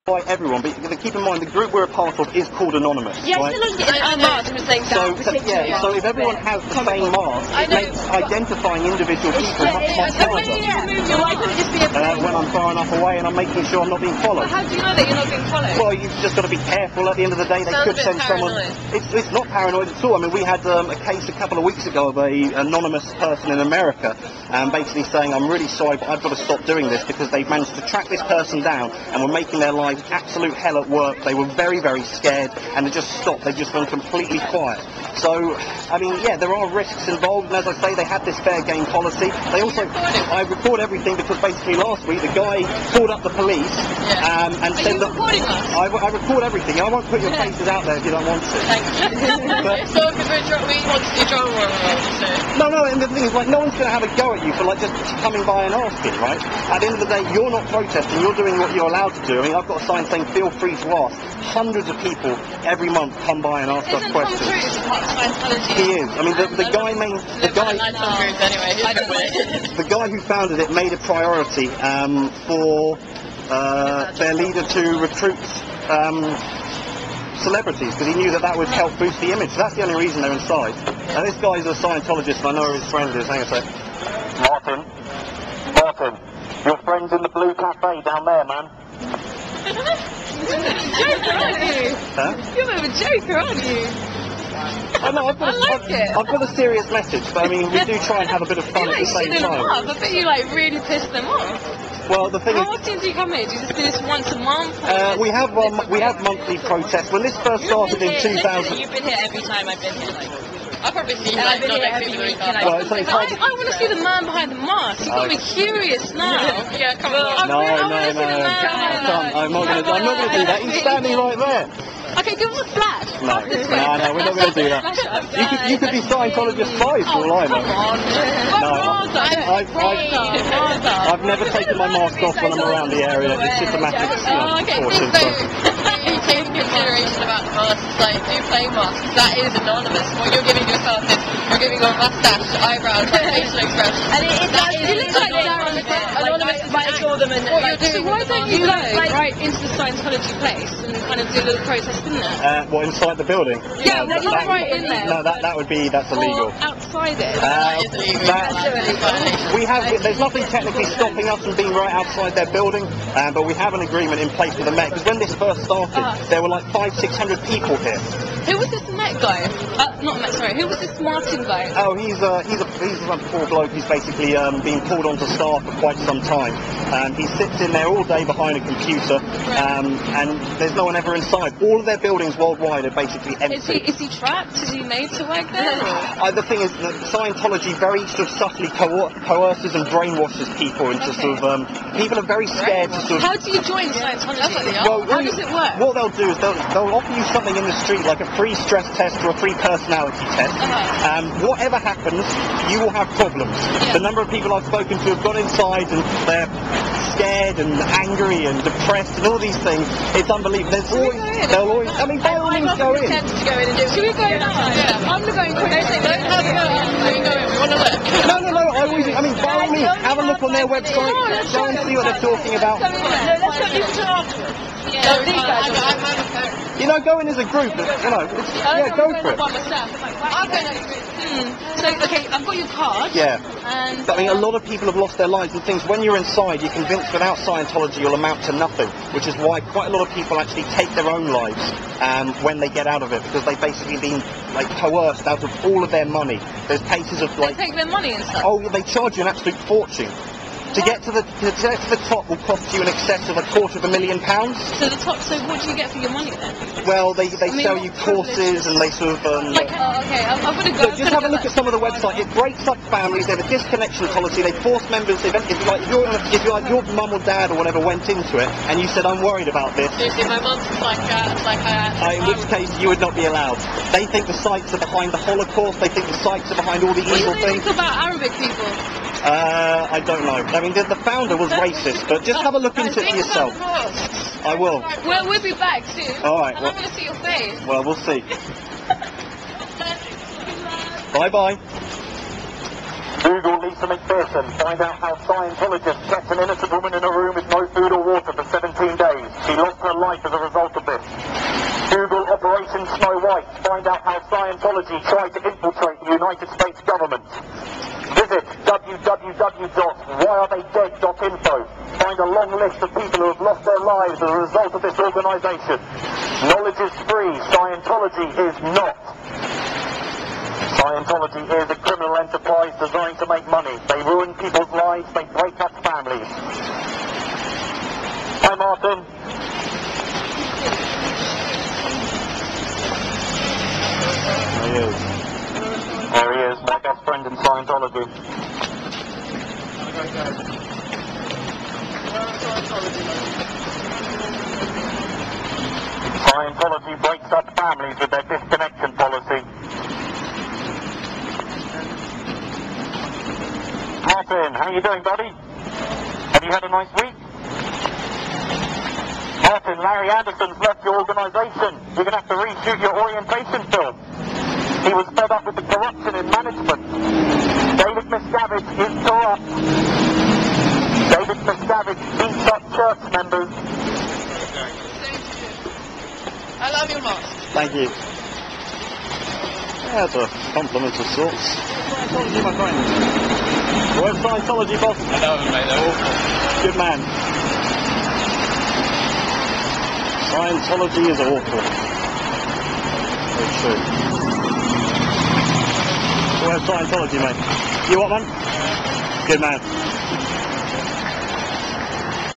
by everyone, but keep in mind the group we're a part of is called Anonymous. Yeah, right? So if everyone has the same mask, it makes identifying individual people much harder. When I'm far enough away and I'm making sure I'm not being followed. How do you know that you're not being followed? Well, you've just got to be careful. At the end of the day, they could send someone. It's not paranoid at all. I mean, we had a case a couple of weeks ago of an anonymous person in America, basically saying, "I'm really sorry, but I've got to stop doing this because they've managed to track this person down and were making their lives absolute hell at work. They were very, very scared, and they just stopped. They've just gone completely quiet." So, I mean, yeah, there are risks involved, and as I say, they have this fair game policy. They also, I record everything because basically last week the guy called up the police and said that I record everything. I won't put your faces out there if you don't want to. Thank you. But, so we want to do drama no, and the thing is, like, no one's going to have a go at you for like just coming by and asking, right? At the end of the day, you're not protesting. You're doing what you're allowed to do. I mean, I've got a sign saying "Feel free to ask." Hundreds of people every month come by and ask us questions. He is. I mean, the guy who founded it made a priority for their leader to recruit celebrities because he knew that would help boost the image. So that's the only reason they're inside. And this guy's a Scientologist, and I know who his friend is. Hang on a sec. Martin, your friend's in the blue cafe down there, man. You're a joker, aren't you? Huh? You're a bit of a joker, aren't you? I know, I've got a serious message, but I mean, we do try and have a bit of fun at the same time. I bet you really pissed them off. Well, the thing How often do you come here? Do you just do this once a month? We have monthly protests. When this first started in 2000... You've been here every time I've been here, I've probably seen you, well, it's only I want to see the man behind the mask. You've got me curious now. Yeah, come on. No. I'm not going to do that. He's standing right there. Okay, give us a flash. No, we're not going to do that. You could be Scientologist 5 for all I know. I've never taken my mask off when I'm around the area. It's just a matter of caution. You take into consideration about the masks, like do play masks, that is anonymous. What you're giving yourself is you're giving your mustache, eyebrows, facial expression. And it looks like anonymous might have told them and what you're doing. So why don't you go right into the Scientology place and kind of do a little protest in there? What, inside the building? Yeah, not right in there. No, that's illegal. Or outside it. That is illegal. There's nothing technically stopping us from being right outside their building, but we have an agreement in place with the Met, because when this first started, there were like 500-600 people here. Who was this Met guy? Not Met, sorry. Who was this Martin guy? Oh, he's a poor bloke. He's basically been pulled onto staff for quite some time. He sits in there all day behind a computer, and there's no one ever inside. All of their buildings worldwide are basically empty. Is he trapped? Is he made to work there? The thing is that Scientology very sort of subtly coerces and brainwashes people into sort of people are very scared to sort of... How do you join Scientology? How does it work? What they'll do is they'll offer you something in the street, like a free stress test or a free personality test. Whatever happens, you will have problems. The number of people I've spoken to have gone inside and they're scared and angry and depressed and all these things. It's unbelievable. They'll always, I mean, by all means go in. Should we go now? Yeah. I'm going to go. We want to look. No, I mean, by all means, have a look on their website, go and see what they're talking about. Let's go You know, go in as a group, go for it. So, okay, I've got your card. Yeah. And, I mean, a lot of people have lost their lives and things. When you're inside, you're convinced without Scientology you'll amount to nothing, which is why quite a lot of people actually take their own lives when they get out of it, because they've basically been coerced out of all of their money. There's cases of They take their money and stuff? Oh, they charge you an absolute fortune. To get to the top will cost you in excess of £250,000. So the top. So what do you get for your money then? Well, they sell you courses and they sort of. Okay, I'm gonna go. Just have a look at some of the website. It breaks up families. They have a disconnection policy. They force members. If your mum or dad or whatever went into it and you said, "I'm worried about this," my mum's in which case you would not be allowed. They think the sites are behind the Holocaust. They think the sites are behind all the evil things. What do you think about Arabic people? I don't know. I mean, the founder was racist, but just have a look into it for yourself. I will. Well, we'll be back soon. All right. And I'm going to see your face. Well, we'll see. Bye-bye. Google Lisa McPherson. Find out how Scientologists kept an innocent woman in a room with no food or water for 17 days. She lost her life as a result of this. Google Operation Snow White. Find out how Scientology tried to infiltrate the United States government. Visit www.whyaretheydead.info. Find a long list of people who have lost their lives as a result of this organisation. Knowledge is free. Scientology is not. Scientology is a criminal enterprise designed to make money. They ruin people's lives. They break up families. Hi, Martin. There he is. There he is, my best friend in Scientology. Scientology breaks up families with their disconnection policy. Martin, how you doing, buddy? Have you had a nice week? Martin, Larry Anderson's left your organisation. You're going to have to reshoot your orientation film. He was fed up with the corruption in management. David Miscavige is corrupt. David Miscavige beats up church members. I love your mask. Thank you. Yeah, it's a compliment of sorts. Scientology, my friend. Where's Scientology, boss? I know them, mate, they're awful. Good man. Scientology is awful. Very true. Where's Scientology, mate? You what, man? Good man.